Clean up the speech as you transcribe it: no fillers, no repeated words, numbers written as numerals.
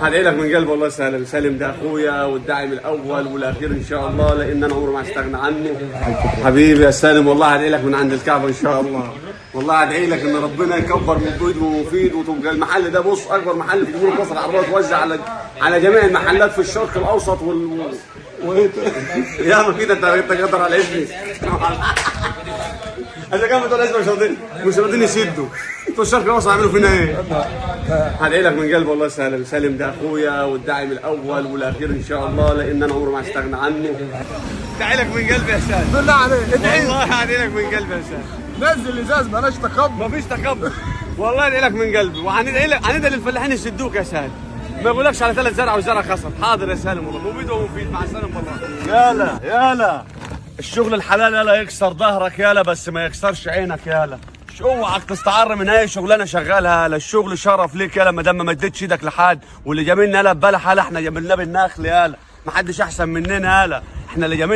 هدعي لك من قلبي والله يا سالم. سالم ده اخويا والداعم الاول والاخير ان شاء الله، لان انا عمري ما استغنى عنه. حبيبي يا سالم والله هدعي لك من عند الكعبه ان شاء الله. والله هدعي لك ان ربنا يكبر من ضيد ومفيد، وتبقى المحل ده بص اكبر محل في جمهوريه مصر العربيه، توزع على جميع المحلات في الشرق الاوسط يا ما كده انت قدر على اسمي. اذا كان بتقول اسمي مش راضيين يسدوا. انتوا الشرق الاوسط عاملوا فينا ايه؟ هدعي لك من قلبي والله يا سالم. سالم ده اخويا والداعم الاول والاخير ان شاء الله، لان انا عمري ما استغنى عنه. هدعي لك من قلبي يا سالم. بالله عليك ادعي. والله هدعي لك من قلبي يا سالم. نزل ازاز بلاش تكبر. مفيش تكبر والله هدعي لك من قلبي، وهندعي لك للفلاحين يسدوك يا سالم. ما يقولكش على 3 زرع وزرع خسر. حاضر يا سالم والله، مفيد ومفيد. مع السلامه والله. يالا الشغل الحلال يالا يكسر ظهرك يالا، بس ما يكسرش عينك يالا. اوعك تستعر من اي شغلانه شغالها يالا. الشغل شرف ليك يالا، ما دام ما مدتش ايدك لحد. واللي جاملنا يالا ببلح يالا احنا جاملناه بالنخل يالا. ما حدش احسن مننا يالا، احنا اللي جاملنا.